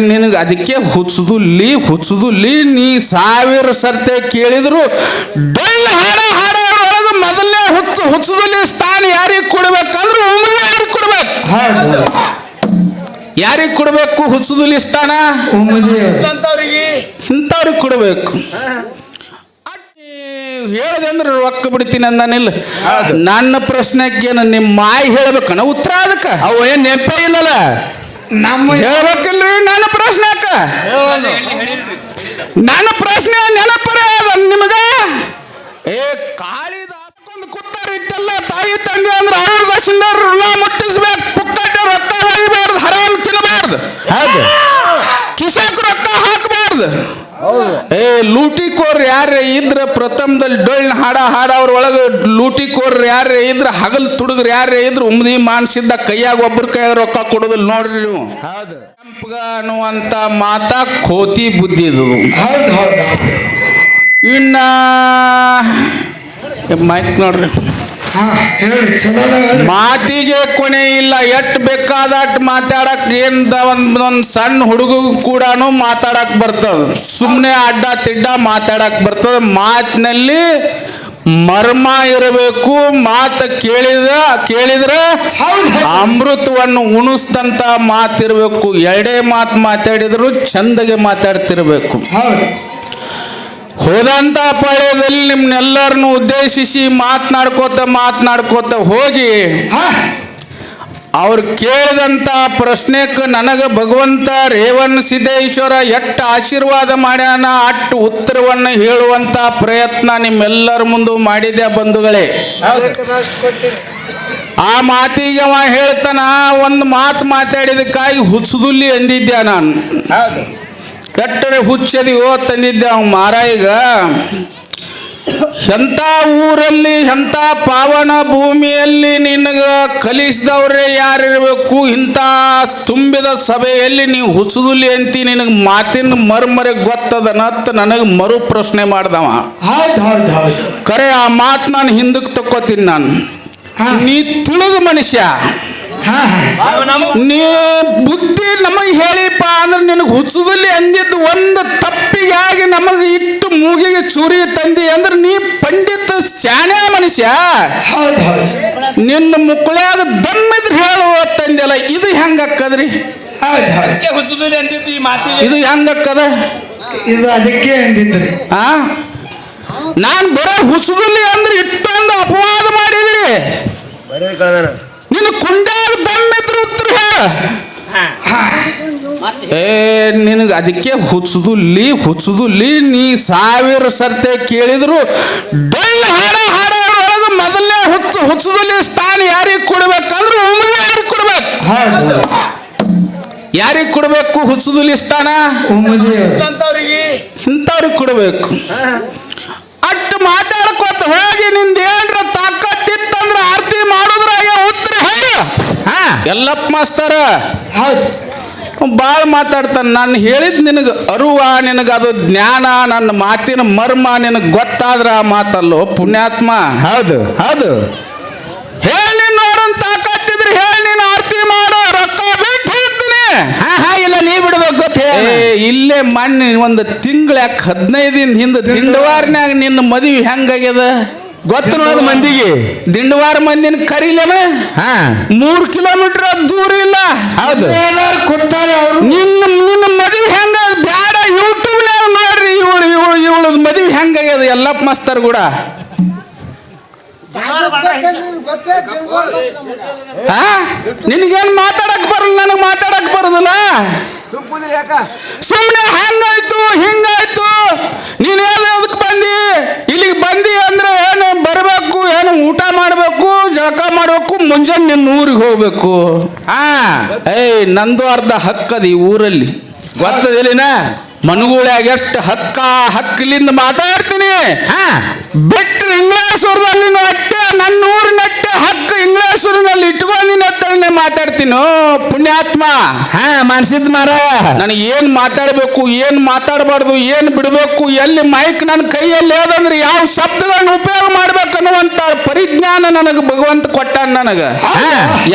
ನಿನಗೆ ಅದಕ್ಕೆ ಹುಚ್ಚುದುಲ್ಲಿ ನೀ 1000 ಸರ್ತೆ ಕೇಳಿದ್ರು ಡೊಳ್ಳು ಹಾಡೋರೊಳಗೆ ಮೊದಲನೇ ಹುಚ್ಚುದುಲ್ಲಿ ಸ್ಥಾನ ಯಾರಿಗೆ ಕೊಡ್ಬೇಕಂದ್ರೆ ಯಾರಿಗೆ ಕೊಡ್ಬೇಕು? ಯಾರಿಗೆ ಕೊಡ್ಬೇಕು ಹುಚ್ಚುದುಲ್ಲಿ ಸ್ಥಾನ? ಇಂಥವ್ರಿಗೆ ಕೊಡ್ಬೇಕು. ಹೇಳದೆ ಅಂದ್ರೆ ರೊಕ್ಕ ಬಿಡ್ತೀನಿ ಅಂದಾನಿಲ್ಲ. ನನ್ನ ಪ್ರಶ್ನೆಗೆ ನಿಮ್ಮ ಮಾಯಿ ಹೇಳ್ಬೇಕನ ಉತ್ತರ ಅದಕ್ಕೆ? ಅವು ಏನ್ ನೆನಪೇ ಇಲ್ಲಲ್ಲ, ನಮ್ಮ ಹೇಳ್ಬೇಕಿಲ್ರಿ. ನನ್ನ ಪ್ರಶ್ನೆ ನೆನಪರ ಅದ ನಿಮಗ? ಕಾಳಿದಾಸ್ಕೊಂಡು ಕೂತಾರ ಇಟ್ಟೆಲ್ಲ ತಾಯಿ ತಂದೆ ಅಂದ್ರೆ ಅವ್ರ ದಶಿಂದ ಋಣ ಮುಟ್ಟಿಸ್ಬೇಕು. ಪುಕ್ಕಟ್ಟೆ ರೊಕ್ಕ ಹೊಯ್ಬಾರ್ದು, ಹರಾಮ್ ತಿನ್ನಬಾರ್ದು, ಕಿಸಕ್ ರೊಕ್ಕ ಹಾಕಬಾರ್ದು. ಲೂಟಿಕೋರ್ ಯಾರೇ ಇದ್ರ ಪ್ರಥಮದಲ್ಲಿ ಡೊಳ್ಳಿನ ಹಾಡೋರೊಳಗೆ ಲೂಟಿಕೋರ್ ಯಾರೇ ಇದ್ರ ಹಗಲ್ ತುಡುಗ್ರ ಯಾರೇ ಇದ್ರು ಉಮ್ದಿ ಮಾನ್ಸಿದ್ದ ಕೈಯಾಗ ಒಬ್ರ ಕೈಯಾಗ ರೊಕ್ಕ ಕೊಡೋದಿಲ್ಲ ನೋಡ್ರಿ ನೀವು. ಕೆಂಪಗ ಅನ್ನುವಂತ ಮಾತಾ ಕೋತಿ ಬುದ್ಧಿದು. ಇನ್ನ ಮೈಕ್ ನೋಡ್ರಿ, ಮಾತಿಗೆ ಕೊನೆ ಇಲ್ಲ. ಎಟ್ ಬೇಕಾದ ಅಟ್ ಮಾತಾಡಕ್ ಒಂದ್ ಸಣ್ಣ ಹುಡುಗ ಕೂಡ ಮಾತಾಡಕ್ ಬರ್ತದ. ಸುಮ್ಮನೆ ಅಡ್ಡ ತಿಡ್ಡ ಮಾತಾಡಕ್ ಬರ್ತದ. ಮಾತಿನಲ್ಲಿ ಮರ್ಮ ಇರಬೇಕು. ಮಾತು ಕೇಳಿದ್ರೆ ಅಮೃತವನ್ನು ಉಣಿಸ್ತಂತ ಮಾತಿರ್ಬೇಕು. ಎರಡೇ ಮಾತು ಮಾತಾಡಿದ್ರು ಚಂದಗೆ ಮಾತಾಡ್ತಿರ್ಬೇಕು. ಹೋದಂತ ಪಾಳ್ಯದಲ್ಲಿ ನಿಮ್ನೆಲ್ಲರನ್ನು ಉದ್ದೇಶಿಸಿ ಮಾತನಾಡ್ಕೋತ ಹೋಗಿ ಅವ್ರು ಕೇಳಿದಂತ ಪ್ರಶ್ನೆಗೆ ನನಗೆ ಭಗವಂತ ರೇವಣ ಸಿದ್ದೇಶ್ವರ ಎಷ್ಟು ಆಶೀರ್ವಾದ ಮಾಡ್ಯಾನ ಅಷ್ಟು ಉತ್ತರವನ್ನು ಹೇಳುವಂತ ಪ್ರಯತ್ನ ನಿಮ್ಮೆಲ್ಲರ ಮುಂದೆ ಮಾಡಿದೆ ಬಂಧುಗಳೇ. ಆ ಮಾತಿಗೆ ಅವ ಹೇಳ್ತಾನ, ಒಂದು ಮಾತು ಮಾತಾಡಿದಕ್ಕಾಗಿ ಹುಚ್ಚುದುಲ್ಲಿ ಅಂದಿದ್ದೆ ನಾನು. ಎಟ್ಟರೆ ಹುಚ್ಚದಿವೋ ತಂದಿದ್ದೆ ಅವ ಮಾರಾಯಿಗ. ಎಂಥ ಊರಲ್ಲಿ ಎಂಥ ಪಾವನ ಭೂಮಿಯಲ್ಲಿ ನಿನಗ ಕಲಿಸಿದವ್ರೆ ಯಾರಿರ್ಬೇಕು? ಇಂಥ ತುಂಬಿದ ಸಭೆಯಲ್ಲಿ ನೀವು ಹುಚ್ಚುದುಲಿ ಅಂತಿ, ನಿನಗೆ ಮಾತಿನ ಮರ್ಮರೆ ಗೊತ್ತದನತ್ತ ನನಗೆ ಮರು ಪ್ರಶ್ನೆ ಮಾಡ್ದವ. ಕರೆ ಆ ಮಾತು ನಾನು ಹಿಂದಕ್ಕೆ ತಕ್ಕೋತೀನಿ. ನಾನು ನೀ ತುಳಿದ ಮನುಷ್ಯ, ನೀ ಬುದ್ಧಿ ನಮಗೆ ಹೇಳಿಪ್ಪ ಅಂದ್ರೆ ನಿನಗೆ ಹುಚ್ಚುದಲ್ಲಿ ಅಂದಿದ್ದು ಒಂದು ತಪ್ಪಿಗಾಗಿ ನಮಗೆ ಇಟ್ಟು ಮೂಗಿಗೆ ಚೂರಿ ತಂದಿ ಅಂದ್ರೆ ನೀ ಪಂಡಿತ ಶಾಣೆ ಮನುಷ್ಯ. ನಿನ್ನ ಮುಕ್ಕಳ್ಯಾಗ ದಮ್ಮಿದ್ರೆ ಹೇಳುವ ತಂದೆಲ್ಲ. ಇದು ಹೆಂಗಕ್ಕದ್ರಿ? ಇದು ಹೆಂಗಕ್ಕದ? ಇದು ಅದಕ್ಕೆ ಅಂದಿದ್ರಿ. ನಾನು ಬರೋ ಹುಚ್ಚುದಲ್ಲಿ ಅಂದ್ರೆ ಇಷ್ಟೊಂದು ಅಪವಾದ ಮಾಡಿದ್ರಿ. ನಿನ್ನ ಕುಂಡಾಗ ದಮ್ಮಿದ್ರು ಉತ್ತರ ಹೇಳ. ನಿನಗೆ ಅದಕ್ಕೆ ಹುಚ್ಚುದುಲ್ಲಿ ನೀ 1000 ಸರ್ತೆ ಕೇಳಿದ್ರು ಡೊಳ್ಳು ಹಾಡೋರೊಳಗೆ ಮೊದಲನೇ ಹುಚ್ಚುದುಲ್ಲಿ ಸ್ಥಾನ ಯಾರಿಗೆ ಕೊಡ್ಬೇಕಂದ್ರೆ ಯಾರಿಗೆ ಕೊಡ್ಬೇಕು? ಯಾರಿಗೆ ಕೊಡ್ಬೇಕು ಹುಚ್ಚುದುಲ್ಲಿ ಸ್ಥಾನ? ಇಂಥವ್ರಿಗೆ ಕೊಡ್ಬೇಕು. ಅಷ್ಟು ಮಾತಾಡ್ಕೋತ ಹೋಗಿ ನಿಂದ ಏನ್ರ ತಾಕತ್ತಿತ್ತಂದ್ರೆ ಆರತಿ ಮಾಡೋದ್ರಾಗ ಉತ್ತರ ಹೇಳ. ಎಲ್ಲಪ್ಪ ಮಾಸ್ತರ ಭಾಳ ಮಾತಾಡ್ತಾನೆ. ನಾನು ಹೇಳಿದ್ ನಿನಗೆ ಅರುವ, ನಿನಗೆ ಅದು ಜ್ಞಾನ, ನನ್ನ ಮಾತಿನ ಮರ್ಮ ನಿನಗೆ ಗೊತ್ತಾದ್ರ ಆ ಮಾತಲ್ಲೋ ಪುಣ್ಯಾತ್ಮ. ಹೌದು ಹೇಳಿ ನೋಡೋನ್ ತಾಕತ್ತಿದ್ರೆ ಹೇಳಿ, ನೀನು ಆರತಿ ಮಾಡೋ, ರೊಕ್ಕ ಬಿಟ್ಟು ಹೇಳ್ತೀನಿ. ಇಲ್ಲ ನೀ ಬಿಡ್ಬೇಕು ಗೊತ್ತ. ಇಲ್ಲೇ ಮೊನ್ನೆ ಒಂದು ತಿಂಗಳ 15 ದಿನ ಹಿಂದೆ ದಿಂಡವಾರನ್ಯಾಗ ನಿನ್ನ ಮದುವೆ ಹೆಂಗಾಗ್ಯದ ಗೊತ್ತು ನೋಡು ಮಂದಿಗೆ. ದಿಂಡವಾರ ಮಂದಿನ ಕರೀಲೇನ? 3 ಕಿಲೋಮೀಟರ್ ದೂರ ಇಲ್ಲ. ಹೌದು, ನಿನ್ನ ಮದುವೆ ಹೆಂಗ ಬ್ಯಾಡ, ಯೂಟ್ಯೂಬ್ನ್ಯಾಗ ನೋಡ್ರಿ ಇವಳು ಮದುವೆ ಹೆಂಗಾಗ್ಯದ ಎಲ್ಲಪ್ಪ ಮಸ್ತರ್ ಕೂಡ. ನಿನಗೇನು ಮಾತಾಡಕ್ ಬರಲ್ಲ, ನನಗೆ ಮಾತಾಡಕ್ ಬರೋದಿಲ್ಲ. ಸುಮ್ಮನೆ ಹಂಗಾಯ್ತು ಹಿಂಗಾಯ್ತು, ನೀನು ಅದಕ್ಕೆ ಇಲ್ಲಿಗೆ ಬಂದಿ ಅಂದ್ರೆ ಏನು ಬರಬೇಕು, ಏನು ಊಟ ಮಾಡಬೇಕು, ಜಳಕ ಮಾಡಬೇಕು, ಮುಂಜಾನೆ ನಿನ್ನ ಊರಿಗೆ ಹೋಗ್ಬೇಕು. ನಂದು ಅರ್ಧ ಹಕ್ಕದ ಈ ಊರಲ್ಲಿ ಗೊತ್ತದಿಲ್ಲಿನ. ಮನುಗುಳ್ಯಾಗ ಎಷ್ಟು ಹಕ್ಕಲಿಂದ ಮಾತಾಡ್ತೀನಿ. ಬಿಟ್ಟು ಇಂಗ್ಲೇಶ್ವರದಲ್ಲಿ ಅಟ್ಟೆ ನನ್ನ ಊರಿನ ಅಟ್ಟೆ ಹಕ್ಕು ಇಂಗ್ಲೇಶ್ವರನಲ್ಲಿ ಇಟ್ಕೊಂಡಿನ ಹತ್ತನೇ ಮಾತಾಡ್ತೀನಿ. ಪುಣ್ಯಾತ್ಮ ಮನ್ಸಿದ್ ಮಾರ. ನನಗೆ ಏನ್ ಮಾತಾಡ್ಬೇಕು, ಏನ್ ಮಾತಾಡಬಾರ್ದು, ಏನ್ ಬಿಡ್ಬೇಕು, ಎಲ್ಲಿ ಮೈಕ್ ನನ್ನ ಕೈಯಲ್ಲಿ ಯಾವ್ದಂದ್ರೆ ಯಾವ ಶಬ್ದಗಳನ್ನ ಉಪಯೋಗ ಮಾಡ್ಬೇಕು ಅನ್ನುವಂತ ಪರಿಜ್ಞಾನ ನನಗೆ ಭಗವಂತ ಕೊಟ್ಟಾನ. ನನಗೆ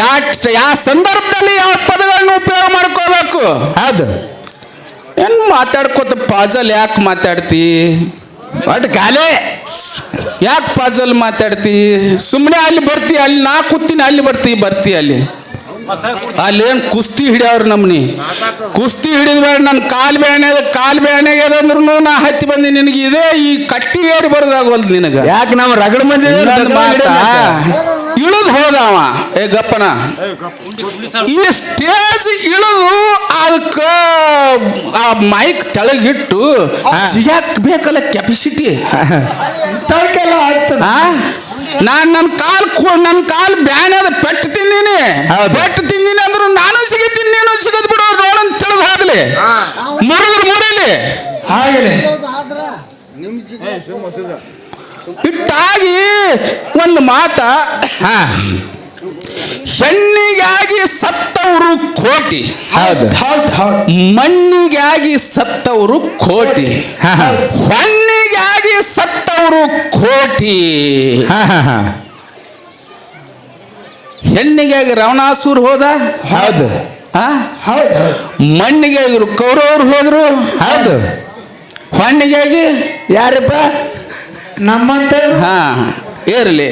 ಯಾವ ಸಂದರ್ಭದಲ್ಲಿ ಯಾವ ಪದಗಳನ್ನ ಉಪಯೋಗ ಮಾಡ್ಕೋಬೇಕು. ಆಯ್ತು. ಹೌದು. ಏನ್ ಮಾತಾಡ್ಕೋತ ಪಾಜಲ್ ಯಾಕೆ ಮಾತಾಡ್ತಿ? ಒಟ್ಟು ಕಾಲೇ ಯಾಕೆ ಪಾಜಲ್ ಮಾತಾಡ್ತಿ? ಸುಮ್ಮನೆ ಅಲ್ಲಿ ಬರ್ತಿ, ಅಲ್ಲಿ ನಾ ಕೂತೀನಿ, ಅಲ್ಲಿ ಬರ್ತಿ ಅಲ್ಲಿ ಅಲ್ಲೇನು ಕುಸ್ತಿ ಹಿಡಿಯವ್ರು ನಮ್ನಿ. ಕುಸ್ತಿ ಹಿಡಿದ ಬೇಡ, ನನ್ನ ಕಾಲು ಬ್ಯಾನೆ ಅದಂದ್ರು ನಾ ಹತ್ತಿ ಬಂದಿ. ನಿನಗೆ ಇದೇ ಈ ಕಟ್ಟಿ ಏರಿ ಬರೋದಾಗವಲ್ದು ನಿನಗೆ. ಯಾಕೆ ನಾವು ರಗಡ ಮಂದಿ ಇಳಿದು ಹೋದವ ಏ ಗಪ್ಪನ ಈ ಸ್ಟೇಜ್ ಇಳಿದು ಅದಕ್ಕ ಆ ಮೈಕ್ ತೆಳಗಿಟ್ಟು ಸಿಗಾಕ್ ಬೇಕಲ್ಲ ಕೆಪಾಸಿಟಿ. ನನ್ನ ಕಾಲ್ ಬ್ಯಾನ್ ಅದ ಪೆಟ್ಟು ತಿಂದೀನಿ ಅಂದ್ರು ನಾನು ಸಿಗತೀನಿ, ನೀನು ಸಿಗದ್ ಬಿಡು ನೋಡಂತ ತಿಳಿದು ಹೋಗ್ಲಿ. ಮುರಿಲಿ ಇಟ್ಟಾಗಿ ಒಂದು ಮಾತ, ಹೆಣ್ಣಿಗಾಗಿ ಸತ್ತವರು ಕೋಟಿ, ಮಣ್ಣಿಗಾಗಿ ಸತ್ತವರು ಕೋಟಿ, ಹೊಣ್ಣಿಗಾಗಿ ಸತ್ತವರು ಕೋಟಿ. ಹೆಣ್ಣಿಗಾಗಿ ರಾವಣಾಸುರ ಹೋದ, ಹೌದು. ಮಣ್ಣಿಗಾಗಿ ಕೌರವರು ಹೋದ್ರು, ಹೌದು. ಹೊಣ್ಣಿಗಾಗಿ ಯಾರಪ್ಪ ನಮ್ಮಂತ ಇರಲಿ.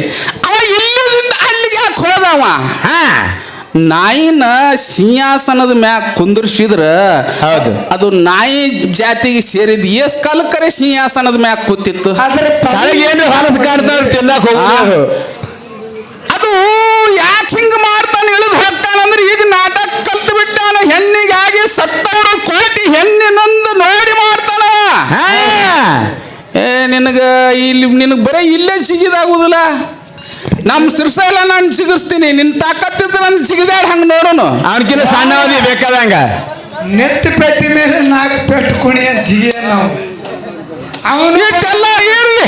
ಅವ ಇಲ್ಲದಿಂದ ಅಲ್ಲಿಗೆ ಯಾಕೆ ಹೋದವ? ನಾಯಿನ ಸಿಂಹಾಸನದ ಮ್ಯಾಗ ಕುಂದರ್ಸಿದ್ರ ಹೌದು ಅದು ನಾಯಿ ಜಾತಿಗೆ ಸೇರಿದ ಎಸ್ ಕಾಲಕ್ಕರೆ ಸಿಂಹಾಸನದ ಮ್ಯಾಗ ಕೂತಿತ್ತು. ಏನು ಹೊಲಸು ಕಾಣ್ತಾವ ತಿನ್ನಕ್ ಹೋಗೋದು. ಅದು ಯಾಕೆ ಹಿಂಗ ಮಾಡ್ತಾನೆ ಇಳಿದು ಹೋಗ್ತಾನಂದ್ರೆ ಈಗ ನಾಟಕ ಕಲ್ತು ಬಿಟ್ಟಾನ. ಹೆಣ್ಣಿಗಾಗಿ ಸತ್ತವರು ಕೋಟಿ, ಹೆಣ್ಣಿನೊಂದು ನೋಡಿ ಮಾಡ್ತಾನವ. ನಿನಗೆ ನಿನಗೆ ಬರೀ ಇಲ್ಲೇ ಸಿಗಿದಾಗುದಿಲ್ಲ. ನಮ್ಮ ಸಿರ್ಸೆಲ್ಲ ನಾನು ಸಿಗಿಸ್ತೀನಿ, ನಿನ್ನ ತಾಕತ್ತಿದ್ರೆ ನಾನು ಸಿಗಿದಾಡ ಹಂಗೆ ನೋಡೋನು. ಅವನಕಿನ್ನ ಸಣ್ಣವದಿ ಬೇಕಾದಂಗ ನೆತ್ತಿ ಪೆಟ್ಟಿ ಮೇಲೆ 4 ಪೆಟ್ಟು ಕುಣಿ ಅಂತ ಸಿಗಿ ನಾವು ಅವನು ಇಟ್ಟೆಲ್ಲ ಇರಲಿ,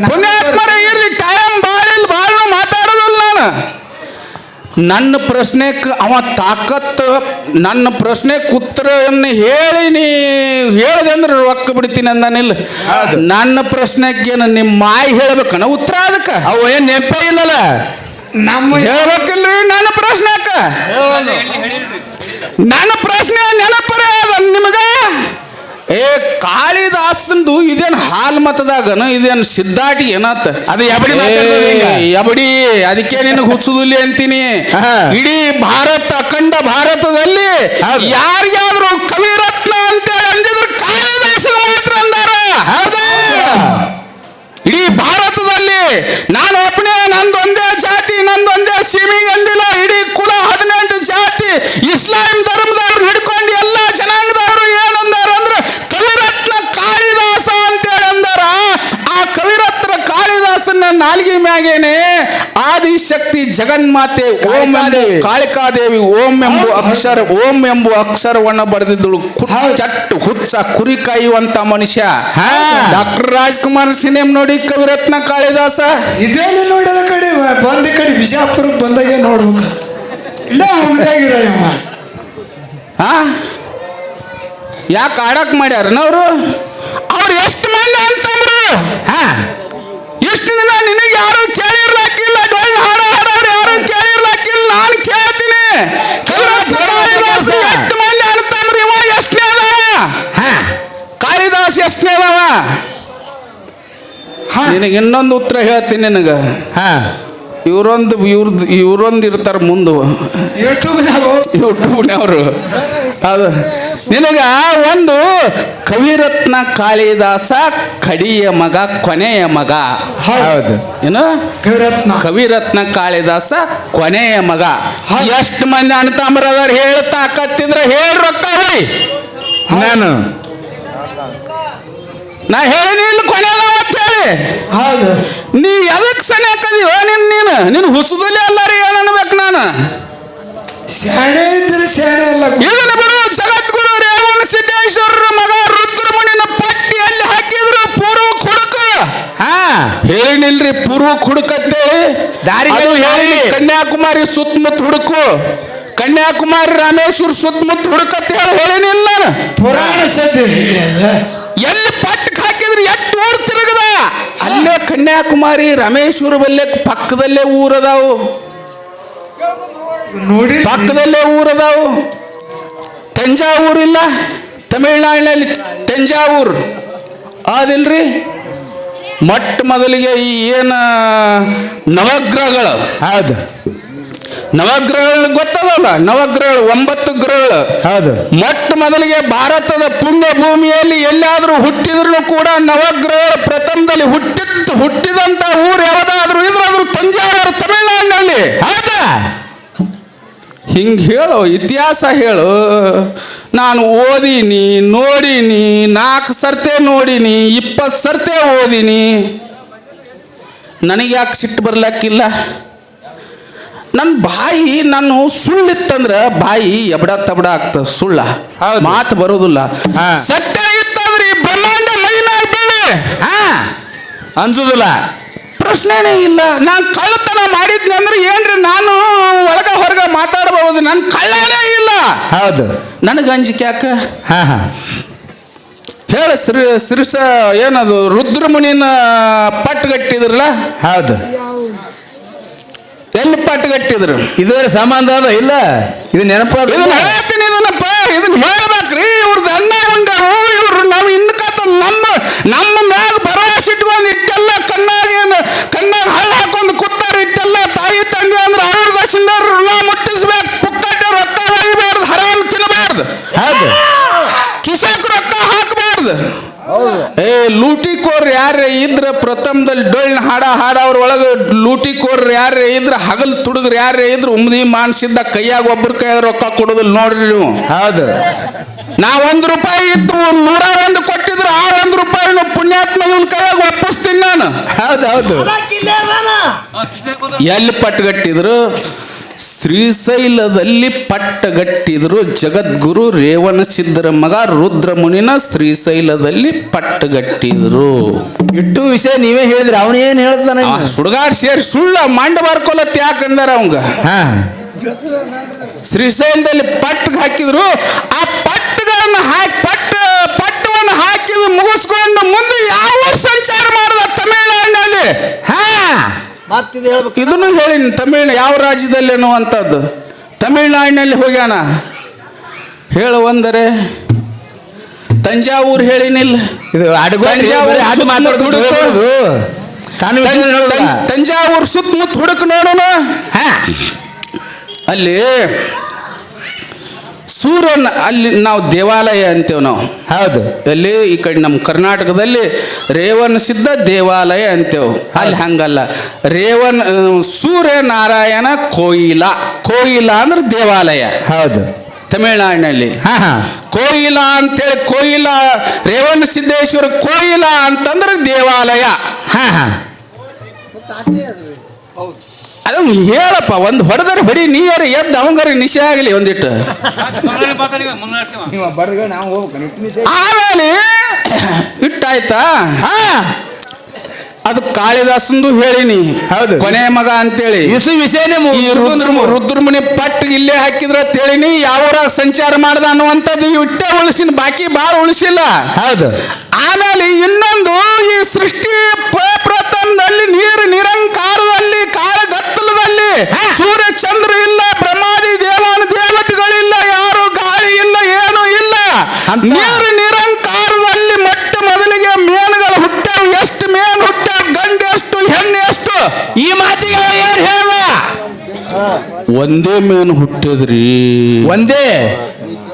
ಪುಣ್ಯಾತ್ಮರ ಇರಲಿ. ಟೈಮ್ ಭಾಳ ಮಾತಾಡೋದಿಲ್ಲ ನಾನು. ನನ್ನ ಪ್ರಶ್ನೆಗೆ ಅವ ತಾಕತ್ತು, ನನ್ನ ಪ್ರಶ್ನೆಗೆ ಉತ್ತರವನ್ನು ಹೇಳಿದೆ ಅಂದ್ರೆ ರೊಕ್ಕ ಬಿಡ್ತೀನಿ ಅಂದಾನಿಲ್ಲ. ನನ್ನ ಪ್ರಶ್ನೆಗೆ ಏನು ನಿಮ್ಮ ಮಾಯಿ ಹೇಳ್ಬೇಕನ ಉತ್ತರ? ಅದಕ್ಕೆ ಅವು ಏನು ನೆನಪೇ ಇಲ್ಲಲ್ಲ, ನಮ್ಮ ಹೇಳ್ಬೇಕಿಲ್ರಿ. ನನ್ನ ಪ್ರಶ್ನೆ ನೆನಪರೇ ಅದ ನಿಮಗ. ಕಾಳಿದಾಸಂದು ಇದೇನು ಹಾಲ್ ಮತದಾಗನು, ಇದೇನು ಸಿದ್ಧಾಟಿ ಏನತ್ತ? ಅದು ಎಬಡಿ ಅದಕ್ಕೆ ನಿನಗೆ ಹುಚ್ಚುದಿಲ್ಲ ಅಂತೀನಿ. ಇಡೀ ಅಖಂಡ ಭಾರತದಲ್ಲಿ ಯಾರಿಗಾದ್ರೂ ಕವಿರತ್ನ ಅಂತ ಅಂದಿದ್ರು ಕಾಳಿದಾಸ ಮಾತ್ರ ಅಂದಾರ. ಇಡೀ ಭಾರತದಲ್ಲಿ ನಾನು ಒಬ್ಬನೇ, ನಂದೊಂದೇ ಜಾತಿ, ನಂದೊಂದೇ ಸೀಮೆಗೆ ಅಂದಿಲ್ಲ. ಇಡೀ ಕುಲ 18 ಜಾತಿ ಇಸ್ಲಾಂ ಧರ್ಮದವ್ರು ಹಿಡ್ಕೊಂಡು ಎಲ್ಲ ಜನಾಂಗದವರು ಏನಂದಾರ ಅಂದ್ರೆ ಕವಿರತ್ನ ಕಾಳಿದಾಸ ಅಂತೇಳಿ ಅಂದಾರ. ಆ ಕವಿರತ್ನ ಕಾಳಿದಾಸನ ನಾಲಿಗೆ ಮ್ಯಾಗೇನೆ ಆದಿಶಕ್ತಿ ಜಗನ್ಮಾತೆ ಓಂ ಎಂಬ ಕಾಳಿಕಾದೇವಿ ಓಂ ಎಂಬ ಅಕ್ಷರವನ್ನ ಬರೆದಿದ್ದಳು. ಚಟ್ಟು ಹುಚ್ಚ ಕುರಿ ಕಾಯುವಂತ ಮನುಷ್ಯ ಡಾಕ್ಟರ್ ರಾಜ್ಕುಮಾರ್ ಸಿನಿಮಾ ನೋಡಿ ಕವಿರತ್ನ ಕಾಳಿದಾಸ ಇದೇನು ನೋಡಿದ ಕಡೆ ಬಂದ ಕಡೆ ಬಿಜಾಪುರಕ್ಕೆ ಬಂದಾಗೆ ನೋಡ್ಬೇಕು. ಇಲ್ಲ ಯಾಕೆ ಆಡಕ್ ಮಾಡ್ಯಾರನ ಅವರು ಎಷ್ಟು ಮಂದಿ ಅಂತಂದ್ರು? ಎಷ್ಟು ದಿನ ನಿನಗೆ ಯಾರು ಕೇಳಿರ್ಲಾಕಿಲ್ಲ, ಡೊಳ್ಳು ಹಾಡೋರು ಯಾರು ಕೇಳಿರ್ಲಾಕಿಲ್ಲ. ನಾನು ಕೇಳ್ತೀನಿ, ಕಾಳಿದಾಸ ಎಷ್ಟು ಮಂದಿ ಅಂತಂದ್ರು? ಇವ ಎಷ್ಟನೇ ಅದಾವ? ಕಾಳಿದಾಸ ಎಷ್ಟನೇ ಅದಾವ? ನಿನಗೆ ಇನ್ನೊಂದು ಉತ್ತರ ಹೇಳ್ತೀನಿ ನಿನಗೆ. ಇವ್ರೊಂದು ಇರ್ತಾರ ಮುಂದೆ ಯೂಟ್ಯೂಬ್ನವರು. ಅದು ನಿನಗ ಒಂದು ಕವಿರತ್ನ ಕಾಳಿದಾಸ ಕಡಿಯ ಮಗ, ಕೊನೆಯ ಮಗ. ಹೌದು. ಏನು ಕವಿರತ್ನ ಕಾಳಿದಾಸ ಕೊನೆಯ ಮಗ. ಎಷ್ಟು ಮಂದಿ ಅಣ್ತಂಬರದಾರ ಹೇಳಿ ತಾಕತ್ತಿದ್ರ ಹೇಳಿ ರೊಕ್ಕ ಹೊಡಿ. ನಾ ಹೇಳಿಲ್ಲ ಕೊನೆಯದ ಅಂತ ಹೇಳಿ. ಹೌದು. ನೀ ಎದಕ್ಕೆ ಸನಿಯಾಕದೀವ? ನೀನು ಹುಸುದಲ್ಲಿ ಎಲ್ಲಾರಿ ಏನು ಅನ್ಬೇಕು? ನಾನು ಶಾಣೆ ಇದ್ರೆ ಶಾಣೆ ಅಲ್ಲ. ಇದನ್ನು ಬಿಡು. ಜಗದ್ಗುರು ರೇವಣ ಸಿದ್ದೇಶ್ವರರ ಮಗ ರುದ್ರಮುನಿನ ಪಟ್ಟಿಯಲ್ಲಿ ಹಾಕಿದ್ರು ಪೂರ್ವ ಕುಡುಕ. ಹೇಳಿನಿಲ್ರಿ ಪೂರ್ವ ಕುಡುಕಂತೇಳಿ. ಹೇಳಿ ಕನ್ಯಾಕುಮಾರಿ ಸುತ್ತಮುತ್ತ ಹುಡುಕು, ಕನ್ಯಾಕುಮಾರಿ ರಾಮೇಶ್ವರ ಸುತ್ತಮುತ್ತ ಹುಡುಕಂತ ಹೇಳಿನಿಲ್ಲ ನಾನು. ಪುರಾಣ ಸದ್ಯ ಎಲ್ಲಿ ಪಟ್ಟಕ್ಕೆ ಹಾಕಿದ್ರೆ ಎಷ್ಟು ಊರು ತಿರುಗದ. ಅಲ್ಲೇ ಕನ್ಯಾಕುಮಾರಿ ರಾಮೇಶ್ವರ ಬಲ್ಲೆ ಪಕ್ಕದಲ್ಲೇ ಊರದಾವು, ನೋಡಿ ಪಕ್ಕದಲ್ಲೇ ಊರದಾವು. ತಂಜಾವೂರ್ ಇಲ್ಲ ತಮಿಳ್ನಾಡಿನಲ್ಲಿ ತಂಜಾವೂರ್ ಆದಿಲ್ರಿ. ಮೊಟ್ಟ ಮೊದಲಿಗೆ ಈ ಏನು ನವಗ್ರಹಗಳು ಹೌದು ನವಗ್ರಹಗಳು ಗೊತ್ತದಲ್ಲ, ನವಗ್ರಹಗಳು 9 ಗ್ರಹಗಳು. ಹೌದು ಮೊಟ್ಟ ಮೊದಲಿಗೆ ಭಾರತದ ಪುಣ್ಯ ಭೂಮಿಯಲ್ಲಿ ಎಲ್ಲಾದ್ರೂ ಹುಟ್ಟಿದ್ರು ಕೂಡ ನವಗ್ರಹಗಳು ಪ್ರಥಮದಲ್ಲಿ ಹುಟ್ಟಿದಂತ ಊರು ಯಾವ್ದಾದ್ರು ಇದ್ರೆ ಅದ್ರ ತಂಜಾವೂರು ತಮಿಳ್ನಾಡಿನಲ್ಲಿ. ಹೌದಾ ಹಿಂಗೆ ಹೇಳು, ಇತಿಹಾಸ ಹೇಳು. ನಾನು ಓದೀನಿ, ನೋಡೀನಿ, 4 ಸರ್ತೆ ನೋಡೀನಿ, 20 ಸರ್ತೆ ಓದೀನಿ. ನನಗೆ ಯಾಕೆ ಸಿಟ್ಟು ಬರ್ಲಕ್ಕಿಲ್ಲ? ನನ್ನ ಬಾಯಿ ನಾನು ಸುಳ್ಳಿತ್ತಂದ್ರೆ ಬಾಯಿ ಎಬಡ ತಬಡ ಆಗ್ತದೆ, ಸುಳ್ಳ ಮಾತು ಬರೋದಿಲ್ಲ. ಸತ್ಯ ಇತ್ತಂದ್ರೆ ಈ ಬ್ರಹ್ಮಾಂಡ ಮೈನಾಗಿ ಬೀಳಿ ಅನ್ಸುದಿಲ್ಲ, ಪ್ರಶ್ನೆನೇ ಇಲ್ಲ. ನಾನು ಕಳ್ಳತನ ಮಾಡಿದ್ನಿ ಅಂದ್ರೆ ಏನ್ರಿ ನಾನು ಒಳಗ ಹೊರಗ ಮಾತಾಡಬಹುದು, ನನ್ನ ಕಳ್ಳನೇ ಇಲ್ಲ. ಹೌದು ನನಗೆ ಅಂಜಿಕೆ ಯಾಕ ಹಾ ಹಾ ಹೇಳ. ಸಿರಿಸ ಏನದು ರುದ್ರಮುನಿನ ಪಟ್ಟುಗಟ್ಟಿದ್ರಲ್ಲ, ಹೌದು ಎಲ್ಲಿ ಪಟ್ಟುಗಟ್ಟಿದ್ರು? ಇದುವರೆ ಸಂಬಂಧ ಅದ ಇಲ್ಲ, ಇದು ನೆನಪಾದ ಇದನ್ನ ಹೇಳ್ತೀನಿ, ಇದನ್ನಪ್ಪ ಇದನ್ನ ಹೇಳ್ಬೇಕ್ರಿ. ಇವ್ರದ್ದು ಅನ್ನ ಉಂಡವು ಇವ್ರು. ನಾವು ಇನ್ನು ಕತ್ತ ನಮ್ಮ ಮ್ಯಾಗ ಭರವಸೆ ಇಟ್ಕೊಂಡು ಇಟ್ಟೆಲ್ಲ ಕಣ್ಣಾಗ ಹಳ್ಳ ಹಾಕೊಂಡು ಕೂತಾರೆ. ಇಟ್ಟೆಲ್ಲ ತಾಯಿ ತಂದೆ ಅಂದ್ರೆ ಅವ್ರ ದಶಿಂದ ಋಣ ಮುಟ್ಟಿಸ್ಬೇಕು. ಪುಕ್ಕಟ್ಟೆ ರೊಕ್ಕ ಹೊಯ್ಬಾರ್ದು, ಹರಾಮ್ ತಿನ್ನಬಾರ್ದು, ಹೌದು ಕಿಸಕ್ ರೊಕ್ಕ ಹಾಕಬಾರ್ದು. ಲೂಟಿಕೋರ್ ಯಾರೇ ಇದ್ರ ಪ್ರಥಮದಲ್ಲಿ ಡೊಳ್ಳಿನ ಹಾಡವ್ರ ಒಳಗೆ ಲೂಟಿಕೋರ್ ಯಾರೇ ಇದ್ರ ಹಗಲ್ ತುಡುಗ್ರು ಯಾರೇ ಇದ್ರ ಉಮ್ದಿ ಮಾನ್ಸಿದ್ದ ಕೈಯಾಗ ಒಬ್ಬರ ಕೈಯಾಗ ರೊಕ್ಕ ಕೊಡೋದಿಲ್ಲ ನೋಡ್ರಿ ನೀವು. ಹೌದು ನಾ 1 ರೂಪಾಯಿ ಇತ್ತು 101 ಕೊಟ್ಟಿದ್ರು ಆ 1 ರೂಪಾಯಿನ ಪುಣ್ಯಾತ್ಮ ಇವನ್ ಕೈಯಾಗ ಒಪ್ಪಿಸ್ತೀನಿ ನಾನು. ಹೌದು ಹೌದು ಎಲ್ಲಿ ಪಟ್ಟಗಟ್ಟಿದ್ರು? ಶ್ರೀಶೈಲದಲ್ಲಿ ಪಟ್ಟಗಟ್ಟಿದ್ರು. ಜಗದ್ಗುರು ರೇವಣ ಸಿದ್ಧರ ಮಗ ರುದ್ರಮುನಿನ ಶ್ರೀಶೈಲದಲ್ಲಿ ಪಟ್ಟಗಟ್ಟಿದ್ರು. ಇಟ್ಟು ವಿಷಯ ನೀವೇ ಹೇಳಿದ್ರಿ, ಅವನೇನ್ ಹೇಳ್ತಾನೆ? ಸುಡ್ಗಾಡ್ ಸೇರಿ ಸುಳ್ಳ ಮಂಡ ಬರ್ಕೊಲತ್ ಯಾಕಂದಾರ ಅವಂಗ. ಶ್ರೀಶೈಲದಲ್ಲಿ ಪಟ್ಟಿಗೆ ಹಾಕಿದ್ರು. ಆ ಪಟ್ಟಗಳನ್ನು ಹಾಕಿ ಪಟ್ಟವನ್ನು ಹಾಕಿದ್ರು ಮುಗಿಸ್ಕೊಂಡು ಮುಂದೆ ಯಾವ ಸಂಚಾರ ಮಾಡಿದ ತಮಿಳ್ನಾಡಿನಲ್ಲಿ? ಇದನ್ನು ಹೇಳಿನಿ. ಯಾವ ರಾಜ್ಯದಲ್ಲಿ ಅನ್ನುವಂಥದ್ದು ತಮಿಳ್ನಾಡಿನಲ್ಲಿ ಹೋಗ್ಯಾನ. ಹೇಳುವಂದರೆ ತಂಜಾವೂರು ಹೇಳಿನಿಲ್ಲ, ತಂಜಾವೂರು ಸುತ್ತಮುತ್ತ ಹುಡುಕ್ ನೋಡೋಣ. ಅಲ್ಲಿ ಸೂರ್ಯನ ಅಲ್ಲಿ ನಾವು ದೇವಾಲಯ ಅಂತೇವೆ ನಾವು. ಹೌದು ಅಲ್ಲಿ ಈ ಕಡೆ ನಮ್ಮ ಕರ್ನಾಟಕದಲ್ಲಿ ರೇವಣ ಸಿದ್ಧ ದೇವಾಲಯ ಅಂತೇವೆ. ಅಲ್ಲಿ ಹಂಗಲ್ಲ. ಸೂರ್ಯನಾರಾಯಣ ಕೋಯಿಲ ಅಂದ್ರೆ ದೇವಾಲಯ. ಹೌದು ತಮಿಳ್ನಾಡಿನಲ್ಲಿ ಕೋಯಿಲ ಅಂತೇಳಿ ಕೋಯಿಲ ರೇವಣ ಸಿದ್ದೇಶ್ವರ ಕೋಯಿಲ ಅಂತಂದ್ರೆ ದೇವಾಲಯ. ಅದನ್ನು ಹೇಳಪ್ಪ, ಒಂದು ಹೊಡೆದರೆ ಹೊಡಿ, ನೀವರ ಎದ್ದು ಅವಂಗಾರ ನಿಶೆ ಆಗಲಿ ಒಂದಿಟ್ಟು. ಆಮೇಲೆ ಇಟ್ಟಾಯ್ತಾ? ಅದು ಕಾಳಿದಾಸಂದು ಹೇಳಿನಿ. ಹೌದು ಕೊನೆ ಮಗ ಅಂತೇಳಿ ವಿಷಯನೇ ಈ ರುದ್ರಮುನಿ ಪಟ್ಟಿಗೆ ಇಲ್ಲೇ ಹಾಕಿದ್ರ ತಿಳಿನಿ ಯಾವ ಸಂಚಾರ ಮಾಡ್ದ ಅನ್ನುವಂಥದ್ದು ಇಟ್ಟೆ ಉಳಿಸಿನ, ಬಾಕಿ ಭಾಳ ಉಳಿಸಿಲ್ಲ. ಹೌದು ಆಮೇಲೆ ಇನ್ನೊಂದು ಈ ಸೃಷ್ಟಿ ಪ್ರಥಮದಲ್ಲಿ ನೀರು ನಿರಂಕಾರದಲ್ಲಿ ಕಾಳಗತ್ತಲದಲ್ಲಿ ಸೂರ್ಯ ಚಂದ್ರ ಇಲ್ಲ, ಬ್ರಹ್ಮಾದಿ ದೇವತೆಗಳಿಲ್ಲ, ಯಾರು ಗಾಳಿ ಇಲ್ಲ, ಏನು ಇಲ್ಲ. ನೀರು ನಿರಂಕಾರದಲ್ಲಿ ಮೊಟ್ಟ ಮೊದಲಿಗೆ ಮೇನುಗಳು ಹುಟ್ಟಾವು. ಎಷ್ಟು ಮೇನು ಹುಟ್ಟಾವ? ಗಂಡು ಎಷ್ಟು, ಹೆಣ್ಣು ಎಷ್ಟು? ಈ ಮಾತಿಗೆ ಏನ್ ಹೇಳ? ಒಂದೇ ಮೇನು ಹುಟ್ಟಿದ್ರಿ. ಒಂದೇ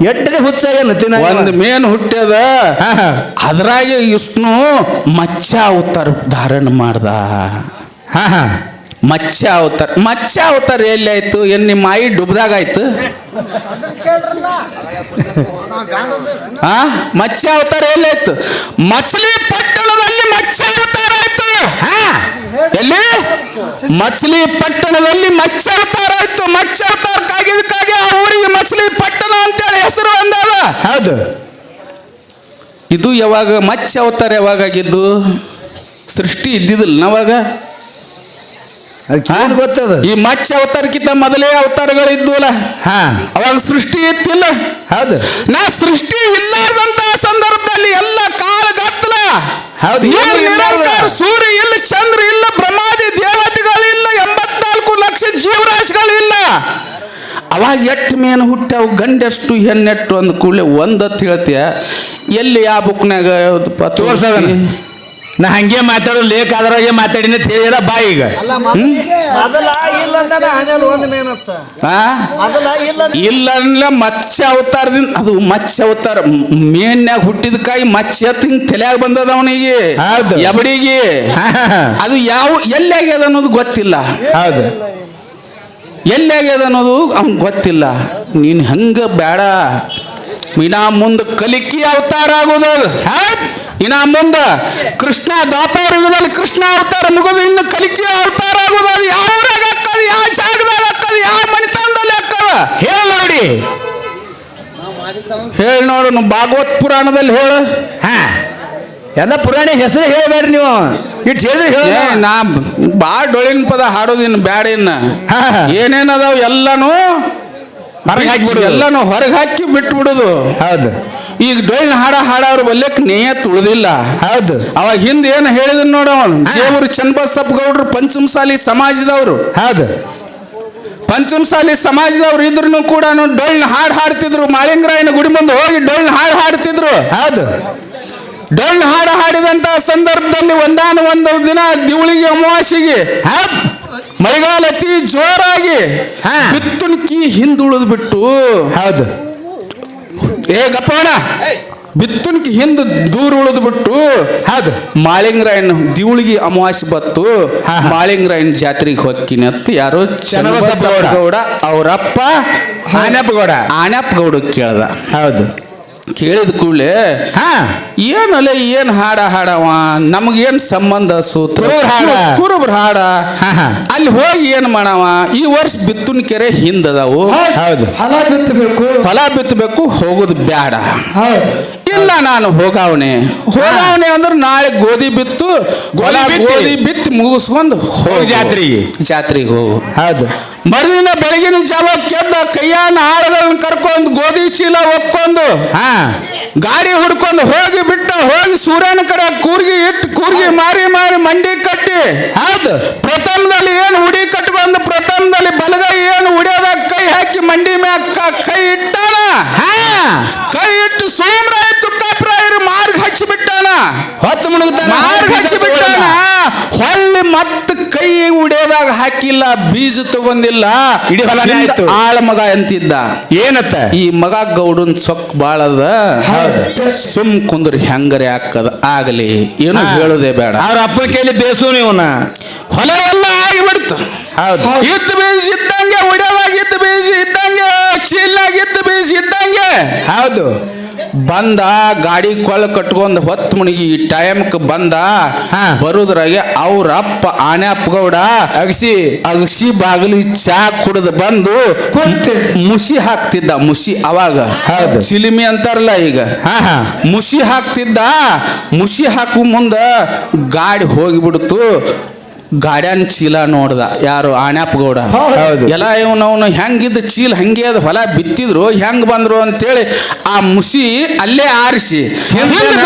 ಎಟ್ಟರೆ ಹುಚ್ಚಾಗೇನು ಒಂದು ಮೇನ್ ಹುಟ್ಟ್ಯದ. ಅದ್ರಾಗೆ ವಿಷ್ಣು ಮತ್ಸ್ಯ ಅವತಾರ ಧಾರಣ ಮಾಡ್ದ. ಮತ್ಸ್ಯ ಅವತಾರ ಎಲ್ಲಿ ಆಯ್ತು? ಏನ್ ನಿಮ್ಮ ಮಾಯಿ ಡುಬ್ದಾಗ ಆಯ್ತು? ಮತ್ಸ್ಯ ಅವತಾರ ಎಲ್ಲಿ ಆಯ್ತು? ಮಚಲಿಪಟ್ಟಣದಲ್ಲಿ ಮತ್ಸ್ಯ ಅವತಾರ ಆಯ್ತು. ಎಲ್ಲಿ? ಮಚಲಿಪಟ್ಟಣದಲ್ಲಿ ಮತ್ಸ್ಯ ಅವತಾರ ಆಯ್ತು. ಮತ್ಸ್ಯ ಅವತಾರ ಕಾಗಿದಕ್ಕಾಗಿ ಆ ಊರಿಗೆ ಮಚಲಿಪಟ್ಟಣ ಅಂತೇಳಿ ಹೆಸರು ಬಂದದ. ಹೌದು. ಇದು ಯಾವಾಗ ಮತ್ಸ್ಯ ಅವತಾರ ಯಾವಾಗಾಗಿದ್ದು? ಸೃಷ್ಟಿ ಇದ್ದಿದ್ದಿಲ್ಲ ನಾವಾಗ. ಗೊತ್ತದ. ಈ ಮತ್ಸ್ಯ ಅವತಾರಕ್ಕಿಂತ ಮೊದಲೇ ಅವತಾರಗಳು ಇದ್ವಲ್ಲ, ಅವಾಗ ಸೃಷ್ಟಿ ಇತ್ತಿಲ್ಲ. ಹೌದು. ನಾ ಸೃಷ್ಟಿ ಇಲ್ಲಾರ್ದಂತಹ ಸಂದರ್ಭದಲ್ಲಿ ಎಲ್ಲ ಕಾಳಗತ್ತಲ. ಹೌದು. ಸೂರ್ಯ ಇಲ್ಲ, ಚಂದ್ರ ಇಲ್ಲ, ಬ್ರಹ್ಮಾದಿ ದೇವತೆಗಳಿಲ್ಲ, 84 ಲಕ್ಷ ಜೀವರಾಶಿಗಳಿಲ್ಲ. ಅವಾಗ ಎಟ್ಟು ಮೇನು ಹುಟ್ಟಾವು ಗಂಡೆಷ್ಟು ಹೆಣ್ಣೆಟ್ಟು ಅಂದ ಕೂಡಲೇ ಒಂದತ್ತು ಹೇಳ್ತೀಯ ಎಲ್ಲಿ ಯಾವ ಬುಕ್ನಾಗ ತೋರ್ಸದನ. ನಾ ಹಂಗೆ ಮಾತಾಡೋ ಲೇಖ ಅದ್ರಾಗೆ ಮಾತಾಡಿನ ಹೇಳಿರ ಬಾ ಈಗ. ಮೊದಲ ಇಲ್ಲ ಅಂದಾನ ಆಮೇಲೆ ಒಂದ್ ಮೇನತ್ತ ಮೊದಲ ಇಲ್ಲ ಇಲ್ಲ ಅನ್ಲ ಮತ್ಸ್ಯ ಅವತಾರದಿಂದ ಅದು ಮತ್ಸ್ಯ ಅವತಾರ ಮೇನ್ಯಾಗ ಹುಟ್ಟಿದಕ್ಕಾಗಿ ಮತ್ಸ್ಯ ಹಿಂಗ್ ತಲೆಯಾಗ ಬಂದದ ಅವನಿಗೆ ಹೌದು. ಎಬಡಿಗೆ ಅದು ಯಾವ ಎಲ್ಲಿ ಆಗ್ಯದ ಅನ್ನೋದು ಗೊತ್ತಿಲ್ಲ. ಹೌದು. ಎಲ್ಲಿ ಆಗ್ಯದ ಅನ್ನೋದು ಅವ್ನ್ ಗೊತ್ತಿಲ್ಲ. ನೀನ್ ಹಂಗ ಬೇಡ, ಇನ್ನ ಮುಂದೆ ಕಲಿಕಿ ಅವತಾರ ಆಗೋದು. ಇನ್ನ ಮುಂದ ಕೃಷ್ಣ ದ್ವಾಪರ ಯುಗದಲ್ಲಿ ಕೃಷ್ಣ ಅವತಾರ ಮುಗಿದು ಇನ್ನು ಕಲಿಕಿ ಅವತಾರ ಆಗೋದು. ಅದು ಯಾವ ಊರಾಗ ಆಗ್ತದ, ಯಾವ ಜಾಗದಾಗ ಆಗ್ತದ, ಯಾವ ಮನೆತನದಲ್ಲಿ ಆಗ್ತದ ಹೇಳ ನೋಡಿ. ಹೇಳಿ ನೋಡು. ಭಾಗವತ್ ಪುರಾಣದಲ್ಲಿ ಹೇಳು. ಹಾ ಎಲ್ಲ ಪುರಾಣ ಹೆಸರು ಹೇಳ್ಬೇಡ್ರಿ ನೀವು. ಇಟ್ಟು ಹೇಳಿದ್ರೆ ಹೇಳ. ನಾ ಬಾಳ ಡೊಳಿನ ಪದ ಹಾಡೋದಿನ್ ಬ್ಯಾಡ. ಇನ್ನ ಏನೇನದಾವ ಎಲ್ಲಾನು ಹೊರಗೆ ಹಾಕಿಬಿಡು. ಎಲ್ಲಾನು ಹೊರಗೆ ಹಾಕಿ ಬಿಟ್ಟು ಬಿಡುದು. ಹೌದು. ಈಗ ಡೊಳ್ಳಿನ ಹಾಡೋರು ಬಲ್ಯಕ್ ನೇಯತ್ ಉಳಿದಿಲ್ಲ. ಹೌದು. ಅವಾಗ ಹಿಂದೆ ಏನು ಹೇಳಿದ ನೋಡ ಜೇವೂರು ಚನ್ನಬಸಪ್ಪ ಗೌಡ್ರು ಪಂಚಮಸಾಲಿ ಸಮಾಜದವರು. ಹೌದು. ಪಂಚಮಸಾಲಿ ಸಮಾಜದವ್ರು ಇದ್ರು ಕೂಡ ಡೊಳ್ಳಿನ ಹಾಡು ಹಾಡ್ತಿದ್ರು. ಮಾಳಿಂಗರಾಯನ ಗುಡಿ ಮುಂದೆ ಹೋಗಿ ಡೊಳ್ಳಿನ ಹಾಡು ಹಾಡ್ತಿದ್ರು. ಹೌದು. ಡೊಳ್ಳಿನ ಹಾಡು ಹಾಡಿದಂತ ಸಂದರ್ಭದಲ್ಲಿ ಒಂದು ದಿನ ದಿವಳಿಗೆ ಅಮಾವಾಸ್ಯೆಗೆ ಮಳೆಗಾಲ ಅತಿ ಜೋರಾಗಿ ಬಿತ್ತುಣಿಕಿ ಹಿಂದುಳಿದು ಬಿಟ್ಟು. ಹೌದು. ಏ ಗಪ್ಪಣ ಬಿತ್ತುಣಿಕಿ ಹಿಂದ್ ದೂರ ಉಳಿದು ಬಿಟ್ಟು. ಹೌದು. ಮಾಳಿಂಗರಾಯನ ದಿವಳಿಗೆ ಅಮಾವಾಸ್ಯೆ ಬತ್ತು. ಮಾಳಿಂಗರಾಯನ ಜಾತ್ರೆಗೆ ಹೊಕ್ಕಿನಿ ಅಂತ ಯಾರೋ ಚನ್ನಬಸಪ್ಪ ಗೌಡ ಅವರಪ್ಪ ಆನ್ಯಪ್ಪ ಗೌಡ ಕೇಳ್ದ. ಹೌದು. ಕೇಳಿದ ಕೂಡಲೇ ಏನಲ್ಲ ಏನ್ ಹಾಡವ ನಮಗೇನ್ ಸಂಬಂಧ ಸೂತ್ರ ಕುರುಬ್ರ ಹಾಡ ಅಲ್ಲಿ ಹೋಗಿ ಏನ್ ಮಾಡವ. ಈ ವರ್ಷ ಬಿತ್ತುನ ಕೆರೆ ಹಿಂದದಾವು. ಹೌದು. ಹೊಲ ಬಿತ್ತಬೇಕು ಹೋಗುದು ಬ್ಯಾಡ. ಇಲ್ಲ ನಾನು ಹೋಗಾವಣೆ ಅಂದ್ರೆ ನಾಳೆ ಗೋಧಿ ಬಿತ್ತು ಗೋಧಿ ಬಿತ್ತಿ ಮುಗಿಸ್ಕೊಂಡು ಹೋಗಿ ಜಾತ್ರೆಗೆ ಹೋಗು. ಹೌದು. ಮರುದಿನ ಬೆಳಗಿನ ಜಾವ ಕೆದ್ದ ಕೈಯಾನ ಆಳುಗಳನ್ನ ಕರ್ಕೊಂಡು ಗೋಧಿ ಚೀಲ ಒಪ್ಕೊಂಡು ಗಾಡಿ ಹುಡ್ಕೊಂಡು ಹೋಗಿ ಬಿಟ್ಟ. ಹೋಗಿ ಸೂರ್ಯನ ಕಡೆ ಕೂರ್ಗಿ ಮಾರಿ ಮಂಡಿ ಕಟ್ಟಿ. ಹೌದು. ಪ್ರಥಮದಲ್ಲಿ ಏನು ಉಡಿ ಕಟ್ಕೊಂಡು ಪ್ರಥಮದಲ್ಲಿ ಬಲಗೈ ಏನು ಉಡಿಯೋದಾಗ ಕೈ ಹಾಕಿ ಮಂಡಿ ಮ್ಯಾಗ ಕೈ ಇಟ್ಟಾನ. ಕೈ ಇಟ್ಟು ಸೋಮರಾಯ ತುಕ್ಕಪ್ರಾಯರು ಮಾರ್ಗ ಹಚ್ಚಿ ಬಿಟ್ಟಾನ. ಹೊತ್ತು ಮುಳುಗುತ್ತಾನ. ಮಾರ್ಗ ಹಚ್ಚಿ ಬಿಟ್ಟಾನ. ಹೊಳ್ಳಿ ಮತ್ತೆ ಕೈ ಉಡಿಯೋದಾಗ ಹಾಕಿಲ್ಲ, ಬೀಜ ತಗೊಂಡಿಲ್ಲ. ಇಡೀ ಹೊಲನೇ ಆಯ್ತು. ಆಳ ಮಗ ಅಂತಿದ್ದ. ಏನತ್ತ ಈ ಮಗ ಗೌಡನ್ ಸೊಕ್ ಬಾಳದ. ಸುಮ್ ಕುಂದ್ರಿ ಹೆಂಗರೆ ಹಾಕದ ಆಗಲಿ ಏನು ಹೇಳುದೇ ಬೇಡ. ಅವ್ರ ಅಪ್ಪನ ಕೈಲಿ ಬೇಸು ನೀವನ್ನ. ಹೊಲ ಎಲ್ಲ ಆಗಿಬಿಡ್ತು. ಹೌದು. ಇದ್ದ ಬೀಜ ಇದ್ದಂಗೆ ಉಡಿಯೋದಾಗ ಇದ್ದ ಬೀಜ ಇದ್ದಂಗೆ ಚೀಲ್ನಾಗ ಇದ್ದ ಬೀಜ ಇದ್ದಂಗೆ. ಹೌದು. ಬಂದ ಗಾಡಿ ಕೊಳ್ಳ ಕಟ್ಕೊಂಡ್ ಹೊತ್ತು ಮುಣಿಗಿ ಈ ಟೈಮ್ಗೆ ಬಂದ. ಬರುದ್ರಾಗೆ ಅವ್ರ ಅಪ್ಪ ಆನ್ಯಪ್ಪ ಗೌಡ ಅಗಸಿ ಬಾಗಿಲಿ ಚಾ ಕುಡಿದು ಬಂದು ಮುಸಿ ಹಾಕ್ತಿದ್ದ. ಮುಸಿ ಅವಾಗ ಚಿಲಿಮಿ ಅಂತಾರಲ್ಲ ಈಗ. ಮುಸಿ ಹಾಕ್ತಿದ್ದ. ಮುಸಿ ಹಾಕು ಮುಂದ ಗಾಡಿ ಹೋಗಿಬಿಡ್ತು. ಗಾಡ್ಯಾನ ಚೀಲ ನೋಡ್ದ ಯಾರು ಆನ್ಯಪ್ಪ ಗೌಡ. ಎಲ್ಲ ಇವನವನು ಹೆಂಗಿದ್ದ ಚೀಲ ಹಂಗೆ ಅದು ಹೊಲ ಬಿತ್ತಿದ್ರು ಹೆಂಗ್ ಬಂದ್ರು ಅಂತೇಳಿ ಆ ಮುಸಿ ಅಲ್ಲೇ ಆರಿಸಿ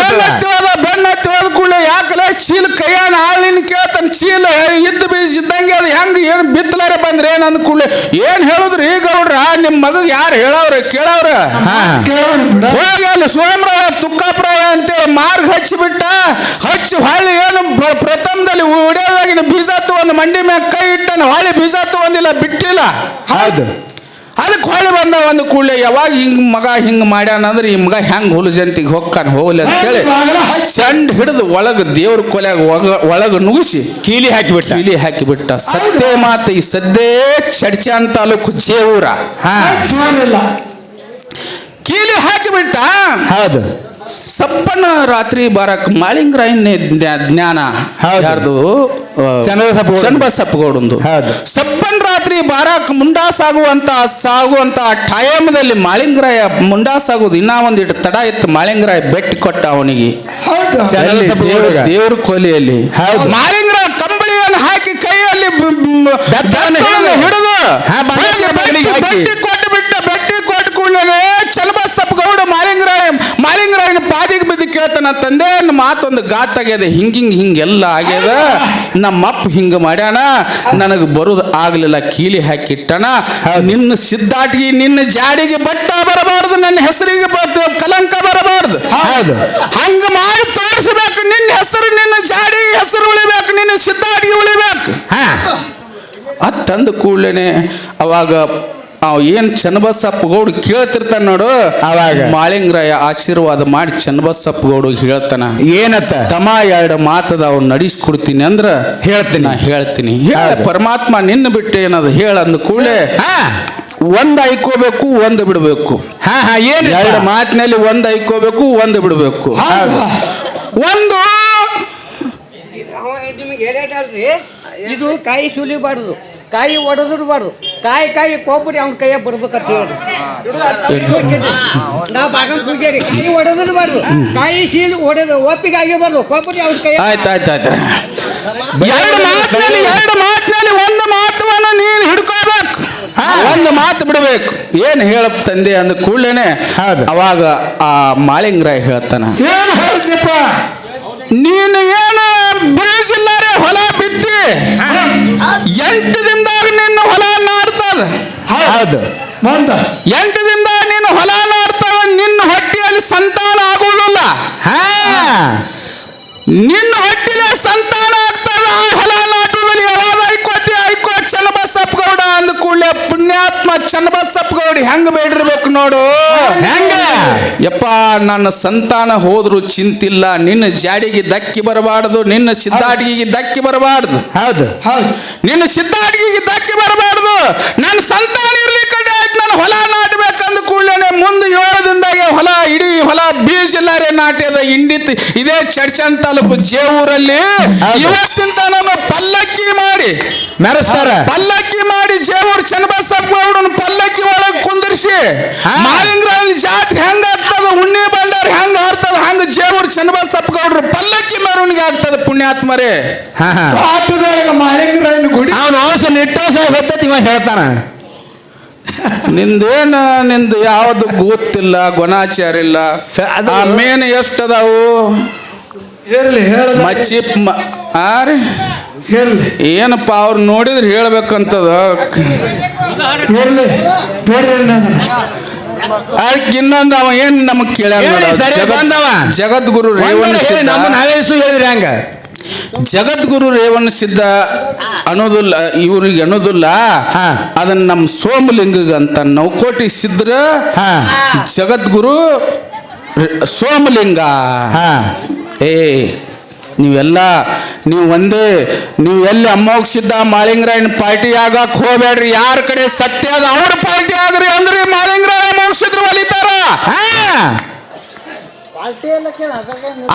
ಬೆನ್ನ ಹತ್ತಿವಾದ ಕೂಡಲೇ ಯಾಕಲ್ಲ ಚೀಲ ಕೈಯಾನ ಆಳಿನ ಕೇಳ್ತಾನ. ಚೀಲ ಇದ್ದ ಬೀಜ ಇದ್ದಂಗೆ ಅದು ಹೆಂಗ್ ಏನು ಬಿತ್ತಲಾರೆ ಬಂದ್ರೆ ಏನ್ ಅಂದ ಕೂಡಲೇ ಏನ್ ಹೇಳುದ್ರಿ ಗೌಡ್ರ ನಿಮ್ ಮಗ ಯಾರು ಹೇಳವ್ರ ಕೇಳವ್ರ. ಹೋಗಿ ಅಲ್ಲಿ ಸೋಮರಾಯ ತುಕ್ಕಪ್ರಾಯ ಅಂತೇಳಿ ಮಾರ್ಗ ಹಚ್ಚಿಬಿಟ್ಟ. ಹಚ್ಚಿ ಹೊಳ್ಳಿ ಏನು ಪ್ರಥಮದಲ್ಲಿ ಉಡಿಯೋದಾಗಿನ ಬೀಜ ತಗೊಂಡು ಮಂಡಿ ಮ್ಯಾಗ ಕೈ ಇಟ್ಟನ. ಹೊಳ್ಳಿ ಬೀಜ ತಗೊಂಡಿಲ್ಲ, ಬಿಟ್ಟಿಲ್ಲ. ಹೌದು. ಅದಕ್ಕೆ ಹೊಳ್ಳಿ ಬಂದ ಒಂದು ಕೂಡಲೇ ಯಾವಾಗ ಹಿಂಗ್ ಮಗ ಹಿಂಗ್ ಮಾಡ್ಯಾನ ಅಂದ್ರೆ ಈ ಮಗ ಹೆಂಗ್ ಹುಲು ಜಂತಿಗೆ ಹೊಕ್ಕಾನ ಹೋಗ್ಲಿ ಅಂತೇಳಿ ಚಂಡ್ ಹಿಡಿದು ಒಳಗ ದೇವ್ರ ಕೊಲೆಯಾಗ ಒಳಗ ನುಗ್ಗಿಸಿ ಕೀಲಿ ಹಾಕಿಬಿಟ್ಟ. ಸದ್ದೇ ಮಾತು ಈ ಸದ್ದೇ ಚಡ್ಚಾನ್ ತಾಲೂಕು ಜೇವೂರ ಕೀಲಿ ಹಾಕಿಬಿಟ್ಟ. ಹೌದು. ಸಪ್ಪನ ರಾತ್ರಿ ಬರಕ್ ಮಾಳಿಂಗರಾಯನ ಜ್ಞಾನ ಯಾರ್ದು ಚನ್ನಬಸಪ್ಪ ಗೌಡಂದು. ಸಪ್ಪನ್ ರಾತ್ರಿ ಬಾರಾಕ್ ಮುಂಡಾಸಾಗುವಂತ ಟೈಮದಲ್ಲಿ ಮಾಳಿಂಗರಾಯ ಮುಂಡಾಸಾಗುದು ಇನ್ನ ಒಂದಿಟ್ಟು ತಡ ಇತ್ತು. ಮಾಳಿಂಗರಾಯ ಬೆಟ್ಟಿ ಕೊಟ್ಟ ಅವನಿಗೆ ದೇವ್ರ ಕೊಲಿಯಲ್ಲಿ. ಮಾಳಿಂಗರಾಯ ಕಂಬಳಿಯನ್ನು ಹಾಕಿ ಕೈಯಲ್ಲಿ ಹಿಡಿದು ಬೆಟ್ಟಿ ಕೊಟ್ಟು ಕೂಡಲೇ ಚನ್ನಬಸಪ್ಪ ಗೌಡ ಮಾಳಿಂಗರಾಯನ ಪಾದಿಗೆ ಬಿದ್ದು ಕೇಳ್ತಾನೆ, ನಾ ತಂದೆ ಮಾತೊಂದು ಗಾತ್ ಆಗ್ಯದ ಹಿಂಗೆಲ್ಲ ಆಗ್ಯದ ನಮ್ಮಪ್ಪ ಹಿಂಗ ಮಾಡ್ಯಾನ ನನಗೆ ಬರುದು ಆಗ್ಲಿಲ್ಲ ಕೀಲಿ ಹಾಕಿಟ್ಟಣ ನಿನ್ನ ಸಿದ್ಧಾಟಿಗೆ ನಿನ್ನ ಜಾಡಿಗೆ ಬಟ್ಟ ಬರಬಾರ್ದು ನನ್ನ ಹೆಸರಿಗೆ ಕಲಂಕ ಬರಬಾರ್ದು ಹೌದು ಹಂಗ ಮಾಡಿ ತೋರಿಸ್ಬೇಕು ನಿನ್ನ ಹೆಸರು ನಿನ್ನ ಜಾಡಿ ಹೆಸರು ಉಳಿಬೇಕು ನಿನ್ನ ಸಿದ್ಧಾಟಿಗೆ ಉಳಿಬೇಕು ಅದ್ ತಂದ ಕೂಡಲೇನೆ ಅವಾಗ ಏನ್ ಚನ್ನಬಸಪ್ಪ ಗೌಡ ಕೇಳ್ತಿರ್ತಾನ ನೋಡು ಅವಾಗ ಮಾಳಿಂಗರಾಯ ಆಶೀರ್ವಾದ ಮಾಡಿ ಚನ್ನಬಸಪ್ಪ ಗೌಡ ಹೇಳ್ತಾನ ಏನತ್ತ ತಮ್ಮ 2 ಮಾತದ ಅವ್ನು ನಡೆಸ್ಕೊಡ್ತೀನಿ ಅಂದ್ರ ಹೇಳ್ತೀನಿ ನಾ ಹೇಳ್ತೀನಿ ಪರಮಾತ್ಮ ನಿನ್ನ ಬಿಟ್ಟು ಏನದು ಹೇಳ ಅಂದ ಕೂಡಲೇ ಒಂದ್ ಐಕೋಬೇಕು ಒಂದ್ ಬಿಡ್ಬೇಕು ಏನ್ 2 ಮಾತಿನಲ್ಲಿ ಒಂದ್ ಐಕೋಬೇಕು ಒಂದ್ ಬಿಡ್ಬೇಕು ಒಂದು ನಿಮಗೆ ಹೇಳಲ್ರಿ ಇದು ಕಾಯಿ ಸುಲಿಬಾರ್ದು ಕಾಯಿ ಒಡೆದಿಡ್ಬಾರ್ದು ಕಾಯಿ ಕೊಬ್ಬರಿ ಅವ್ನ ಕೈಯಾಗ ಬರ್ಬೇಕಂತ ಹೇಳಿ ನಾ ಬಾಗನ್ ಪೂಜಾರಿ ಕಾಯಿ ಒಡೆದಿಡ್ಬಾರ್ದು ಕಾಯಿ ಸೀಲು ಒಡೆದು ಒಪ್ಪಿಗೆ ಆಗಿಬಾರ್ದು ಕೊಬ್ಬರಿ ಅವ್ನ ಕೈ ಆಯ್ತು 2 ಮಾತಿನಲ್ಲಿ ಒಂದು ಮಾತುವನ್ನು ನೀನು ಹಿಡ್ಕೋಬೇಕು ಒಂದು ಮಾತು ಬಿಡಬೇಕು ಏನ್ ಹೇಳಪ್ ತಂದೆ ಅಂದ ಕೂಡಲೇನೆ ಅವಾಗ ಆ ಮಾಳಿಂಗರಾಯ ಹೇಳ್ತಾನ ನೀನು ಏನು ಬೀಜಿಲ್ಲಾರೆ ಹೊಲ ಬಿತ್ತಿ 8 ದಿನದಾಗ ನಿನ್ನ ಹೊಲ ನಾಡ್ತದ ಹೌದು 8 ದಿನದಾಗ ನಿನ್ನ ಹೊಲ ನಾಡ್ತದ ನಿನ್ನ ಹೊಟ್ಟೆಯಲ್ಲಿ ಸಂತಾನ ಆಗುವುದಿಲ್ಲ ನಿನ್ನ ಹೊಟ್ಟೆಯಲ್ಲಿ ಸಂತಾನ ಆಗ್ತದ ಹೊಲ ನಾಟುವುದಲ್ಲಿ ಯಾವಾಗ ಐಕೋ ಚನ್ನಬಸಪ್ಪ ಗೌಡ ಅಂದ ಕೂಡಲೇ ಪುಣ್ಯಾತ್ಮ ಚನ್ನಬಸಪ್ಪ ಗೌಡ ಹೆಂಗ ಬೇಡಿರ್ಬೇಕು ನೋಡು ಹೆಂಗ ಯಪ್ಪ ನನ್ನ ಸಂತಾನ ಹೋದ್ರು ಚಿಂತಿಲ್ಲ ನಿನ್ನ ಜಾಡಿಗೆ ಧಕ್ಕಿ ಬರಬಾರ್ದು ನಿನ್ನ ಸಿದ್ಧಾಟಿಗೆ ಧಕ್ಕಿ ಬರಬಾರ್ದು ಹೌದು ನಿನ್ನ ಸಿದ್ಧಾಟಿಗೆ ಧಕ್ಕಿ ಬರಬಾರ್ದು ನನ್ನ ಸಂತಾನ ಇರ್ಲಿಕ್ಕೆ ನನ್ನ ಹೊಲ ನಾಟಬೇಕಂದ ಕೂಡಲೇ ಮುಂದೆ 7 ದಿನದಾಗೆ ಹೊಲ ಇಡೀ ಹೊಲ ಬೀಜಿಲ್ಲಾರೆ ನಾಟ್ಯದ ಇಂಡಿತ್ ಇದೇ ಚಡ್ಚನ್ ತಾಲೂಕು ಜೇವೂರಲ್ಲಿ ಇವತ್ತಿಂದ ನಾನು ಪಲ್ಲಕ್ಕಿ ಮಾಡಿ ಮೆರೆಸ್ತಾರ ಪಲ್ಲಕ್ಕಿ ಮಾಡಿ ಜೇವೂರು ಚನ್ನಬಸಪ್ಪ ಗೌಡನ ಪಲ್ಲಕ್ಕಿ ಒಳಗೆ ಕುಂದರ್ಸಿ ಮಾಳಿಂಗರಾಯನ ಜಾತ್ರೆ ಹೆಂಗ ಆಗ್ತದ ಉಣ್ಣೆ ಬಂಡಾರ ಹೆಂಗ ಹಾರ್ತದ ಹಂಗ ಜೇವೂರು ಚನ್ನಬಸಪ್ಪ ಗೌಡ್ರು ಪಲ್ಲಕ್ಕಿ ಮೆರವಣಿಗೆ ಆಗ್ತದ ಪುಣ್ಯಾತ್ಮರೇ ಮಾಳಿಂಗರಾಯನ ಗುಡಿ ಅವನು ಹೊಸ ನಿಟ್ಟೋಸ ಗೊತ್ತೈತಿ ಇವ ಹೇಳ್ತಾನ ನಿಂದು ಯಾವ್ದು ಗೊತ್ತಿಲ್ಲ ಗುಣಾಚಾರ ಇಲ್ಲ ಆ ಮೇನ್ ಎಷ್ಟದಾವು ಇರ್ಲಿ ಮಚ್ಚಿಪ್ ಇರ್ಲಿ ಏನಪ್ಪ ಅವ್ರು ನೋಡಿದ್ರೆ ಹೇಳ್ಬೇಕಂತದ ಇರ್ಲಿ ಅದಕ್ಕೆ ಇನ್ನೊಂದು ಅವ ಏನ್ ನಮಗ್ ಕೇಳ್ಯಾನ ಜಗದ್ಗುರು ರೇವಣ ಹೇಳಿದ್ರಿ ಹಂಗ ಜಗದ್ಗುರು ರೇವಣ ಸಿದ್ಧ ಅನ್ನೋದಿಲ್ಲ ಇವ್ರಿಗೆ ಅನ್ನೋದಿಲ್ಲ ಅದನ್ನ ನಮ್ಮ ಸೋಮಲಿಂಗ ಅಂತ ನೌಕೋಟಿ ಸಿದ್ರ ಜಗದ್ಗುರು ಸೋಮಲಿಂಗ ನೀವು ಎಲ್ಲಿ ಅಮ್ಮೋಗ ಸಿದ್ಧ ಮಾಳಿಂಗರಾಯನ ಪಾರ್ಟಿ ಆಗಕ್ ಹೋಗ್ಬೇಡ್ರಿ ಯಾರ ಕಡೆ ಸತ್ಯ ಅದ ಅವ್ರ ಪಾರ್ಟಿ ಆಗ್ರಿ ಅಂದ್ರೆ ಮಾಳಿಂಗರಾಯ ಅಮೋಘಸಿದ್ರು ಒಲಿತಾರ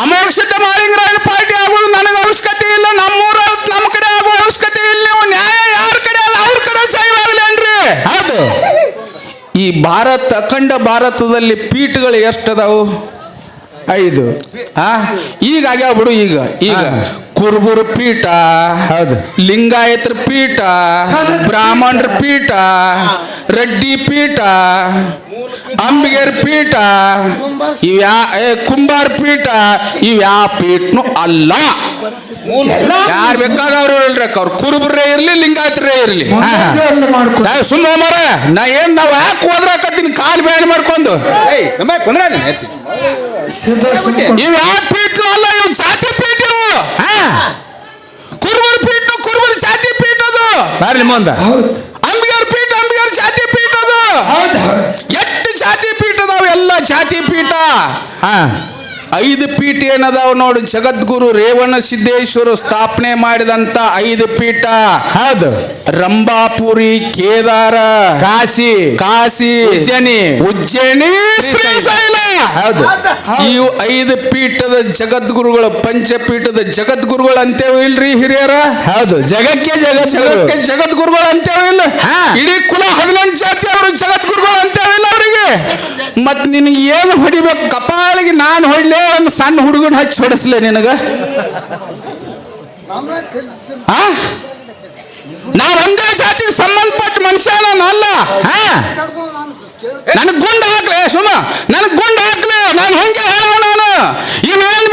ಅಮೋಘಸಿದ್ಧ ಮಾಳಿಂಗರಾಯನ ಪಾರ್ಟಿ ಆಗೋದು ನನಗೆ ಅವಶ್ಯಕತೆ ಇಲ್ಲ ನಮ್ಮೂರ ನಮ್ಮ ಕಡೆ ಆಗೋ ಅವಶ್ಯಕತೆ ಇಲ್ಲ ನೀವು ನ್ಯಾಯ ಯಾರ ಕಡೆ ಅದ ಅವ್ರ ಕಡೆ ಜಯವಾಗಲೇನ್ರಿ ಹೌದು ಈ ಅಖಂಡ ಭಾರತದಲ್ಲಿ ಪೀಠಗಳು ಎಷ್ಟದಾವು 5 ಈಗ ಆಗ್ಯಾವ ಬಿಡು ಈಗ ಕುರುಬುರ ಪೀಠ ಹೌದು ಲಿಂಗಾಯತರ ಪೀಠ ಬ್ರಾಹ್ಮಣರ ಪೀಠ ರೆಡ್ಡಿ ಪೀಠ ಅಂಬಿಗರ ಪೀಠ ಕುಂಬಾರ ಪೀಠ ಇವ್ಯಾ ಪೀಠನು ಅಲ್ಲ ಯಾರು ಬೇಕಾದವ್ರು ಹೇಳ್ರಿ ಅವ್ರು ಕುರುಬರೇ ಇರ್ಲಿ ಲಿಂಗಾಯತರೇ ಇರ್ಲಿ ಸುಮ್ಮನೆ ಮರ ನಾವ್ ಯಾಕೆ ಹೋದ್ರಾಕತ್ತೀನಿ ಕಾಲು ಬ್ಯಾನ್ ಮಾಡ್ಕೊಂಡು ಇವ್ ಯಾವ ಪೀಠ ಅಲ್ಲ ಇವ್ ಜಾತಿ ಪೀಠ ಕುರುಬರ ಪೀಠ ಕುರುಬರ ಜಾತಿ ಪೀಠ ಅದು ಬರ್ಲಿ ಮುಂದ ಅಂಬಿಗರ ಪೀಠ ಅಂಬಿಗರ ಜಾತಿ ಪೀಠ ಅದು ಎಷ್ಟು ಜಾತಿ ಪೀಠ ಅದಾವ ಎಲ್ಲ ಜಾತಿ ಪೀಠ 5 ಪೀಠ ಏನದಾವ್ ನೋಡು ಜಗದ್ಗುರು ರೇವಣ ಸಿದ್ದೇಶ್ವರ ಸ್ಥಾಪನೆ ಮಾಡಿದಂತ 5 ಪೀಠ ಹೌದು ರಂಭಾಪುರಿ ಕೇದಾರ ಕಾಶಿ ಉಜ್ಜಯಿನಿ ಶ್ರೀಶೈಲ ಹೌದು ಇವು 5 ಪೀಠದ ಜಗದ್ಗುರುಗಳು ಪಂಚಪೀಠದ ಜಗದ್ಗುರುಗಳು ಅಂತೇವೆ ಇಲ್ರಿ ಹಿರಿಯರ ಹೌದು ಜಗಕ್ಕೆ ಜಗದ್ಗುರುಗಳು ಅಂತೇವೆ ಇಲ್ಲ ಇಡೀ ಕುಲ 18 ಜಾತಿ ಅವರು ಜಗದ್ಗುರುಗಳು ಅಂತೇವೆ ಇಲ್ಲ ಅವರಿಗೆ ಮತ್ ನಿನಗೆ ಏನು ಹೊಡಿಬೇಕು ಕಪಾಳಿಗೆ ನಾನು ಹೊಡ್ಲೇ ಒಂದು ಸಣ್ಣ ಹುಡುಗನ ಹಚ್ಚಿ ಹೊಡಿಸ್ಲೆ ನಿನಗ ನಾ ಒಂದೇ ಜಾತಿಗೆ ಸಂಬಂಧಪಟ್ಟ ಮನುಷ್ಯ ಅಲ್ಲ ನನಗ್ ಗುಂಡು ಹಾಕ್ಲೆ ಸುಮ್ಮ ನನಗ್ ಗುಂಡು ಹಾಕ್ಲೆ ನಾನು ಹಂಗೆ ಹೇಳೋ ನಾನು ಇವೇನು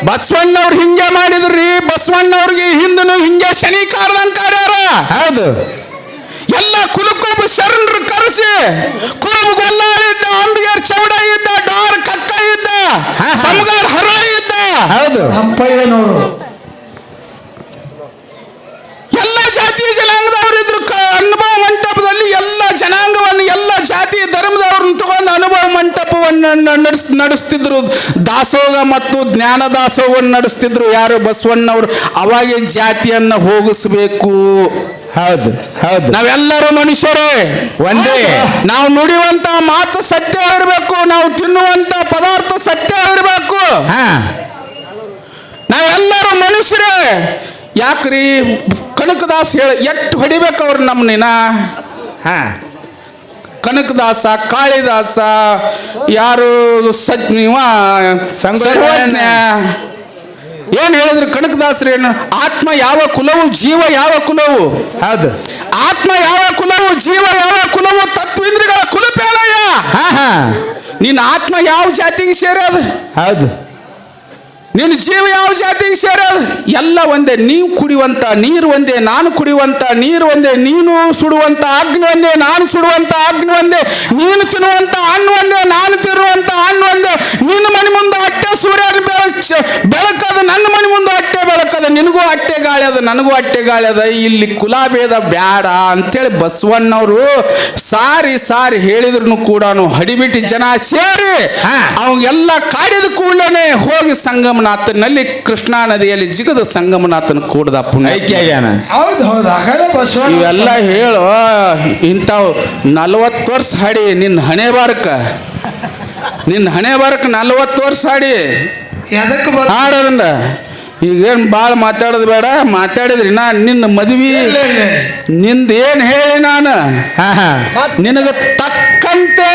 ಬಸವಣ್ಣವ್ರು ಹಿಂಗೆ ಮಾಡಿದ್ರಿ. ಬಸವಣ್ಣವ್ರಿಗೆ ಹಿಂದನು ಹಿಂಗೆ ಶನಿ ಕಾರ್ದಂಗ್ ಕಾರ್ಯಾರ. ಹೌದು. ಎಲ್ಲ ಕುಲಕ್ಕೊಬ್ಬ ಶರಣರು ಕರೆಸಿ ಕುರುಬ ಗೊಲ್ಲ ಇದ್ದ, ಅಂಬಿಗರ್ ಚೌಡ ಇದ್ದ, ಡಾರ್ ಕಕ್ಕ ಇದ್ದ, ಸಮಗಾರ್ ಹರ ಇದ್ದ. ಹೌದು. ಹಂಪಯ್ಯನವರು ಎಲ್ಲ ಜಾತಿ ಜನಾಂಗದವರು ಇದ್ರು. ಅನುಭವ ಮಂಟಪದಲ್ಲಿ ಎಲ್ಲ ಜನಾಂಗವನ್ನು, ಎಲ್ಲ ಜಾತಿ ಧರ್ಮದವ್ರನ್ನ ತಗೊಂಡು ಅನುಭವ ಮಂಟಪವನ್ನು ನಡೆಸ್ತಿದ್ರು. ದಾಸೋಹ ಮತ್ತು ಜ್ಞಾನ ದಾಸೋಹವನ್ನು ನಡೆಸ್ತಿದ್ರು. ಯಾರು? ಬಸವಣ್ಣವರು. ಅವಾಗೆ ಜಾತಿಯನ್ನ ಹೋಗಿಸ್ಬೇಕು. ಹೌದು. ಹೌದು. ನಾವೆಲ್ಲರೂ ಮನುಷ್ಯರೇ ಒಂದೇ. ನಾವು ನುಡಿಯುವಂತ ಮಾತು ಸತ್ಯ ಇರಬೇಕು. ನಾವು ತಿನ್ನುವಂತ ಪದಾರ್ಥ ಸತ್ಯ ಇರಬೇಕು. ಹಾ, ನಾವೆಲ್ಲರೂ ಮನುಷ್ಯರೇ. ಯಾಕ್ರಿ ಕನಕದಾಸ ಹೇಳ ಎಷ್ಟು ಹೊಡಿಬೇಕು ಅವ್ರು ನಮ್ಮನ್ನ. ಹಾ, ಕನಕದಾಸ, ಕಾಳಿದಾಸ, ಯಾರು ಸರ್ವಜ್ಞ ಏನ್ ಹೇಳಿದ್ರು ಕನಕದಾಸರು? ಏನು? ಆತ್ಮ ಯಾವ ಕುಲವು, ಜೀವ ಯಾವ ಕುಲವು? ಹೌದು. ಆತ್ಮ ಯಾವ ಕುಲವು, ಜೀವ ಯಾವ ಕುಲವು? ತತ್ವೇಂದ್ರಿಗಳ ಕುಲಪೇನಯ್ಯ. ಹಾ ಹಾ, ನಿನ್ನ ಆತ್ಮ ಯಾವ ಜಾತಿಗೆ ಸೇರೋದು? ಹೌದು. ನಿನ್ನ ಜೀವ ಯಾವ ಜಾತಿಗೆ ಸೇರೋದು? ಎಲ್ಲ ಒಂದೇ. ನೀವು ಕುಡಿಯುವಂತ ನೀರು ಒಂದೇ, ನಾನು ಕುಡಿಯುವಂತ ನೀರು ಒಂದೇ. ನೀನು ಸುಡುವಂತ ಅಗ್ನಿ ಒಂದೇ, ನಾನು ಸುಡುವಂತ ಅಗ್ನಿ ಒಂದೇ. ನೀನು ತಿನ್ನುವಂತ ಹಣ್ಣು ಒಂದೇ, ನಾನು ತಿನ್ನುವಂತ ಹಣ್ಣು ಒಂದೇ. ನಿನ್ನ ಮನೆ ಮುಂದೆ ಅಟ್ಟೆ ಸೂರ್ಯ ಬೆಳಕದ, ನನ್ನ ಮನೆ ಮುಂದೆ ಅಟ್ಟೆ ಬೆಳಕದ. ನಿನಗೂ ಅಟ್ಟೆ ಗಾಳಿ ಅದ, ನನಗೂ ಅಟ್ಟೆ ಗಾಳಿ ಅದ. ಇಲ್ಲಿ ಕುಲಾಭೇದ ಬ್ಯಾಡ ಅಂತೇಳಿ ಬಸವಣ್ಣವರು ಸಾರಿ ಸಾರಿ ಹೇಳಿದ್ರು ಕೂಡ ಹಡಿಬಿಟ್ಟು ಜನ ಸೇರಿ ಅವಾಗೆಲ್ಲ ಕಾಡಿದ ಕೂಡಲೇ ಹೋಗಿ ಸಂಗಮನಾಥನಲ್ಲಿ, ಕೃಷ್ಣಾ ನದಿಯಲ್ಲಿ ಜಿಗದ ಸಂಗಮನಾಥನ ಕೂಡದ ಪುಣ್ಯ ಐಕ್ಯಾಗ್ಯಾನ. ಹೌದು ಹೌದು. ಆಗಲೇ ಬಸವಣ್ಣ ಇವೆಲ್ಲ ಹೇಳು. ಇಂಥವು 40 ವರ್ಷ ಹಾಡಿ ನಿನ್ನ ಹಣೆ ಬಾರಕ 40 ವರ್ಷ ಹಾಡಿ ಎದಕ್ಕೆ ಹಾಡೋದ್ರಿಂದ ಈಗೇನು ಭಾಳ ಮಾತಾಡೋದು ಬೇಡ. ಮಾತಾಡಿದ್ರಿ ನಾ ನಿನ್ನ ಮದ್ವಿ ನಿಂದ ಏನು ಹೇಳಿ ನಾನು ಹಾ ಹಾ, ನಿನಗೆ ತಕ್ಕಂತೆ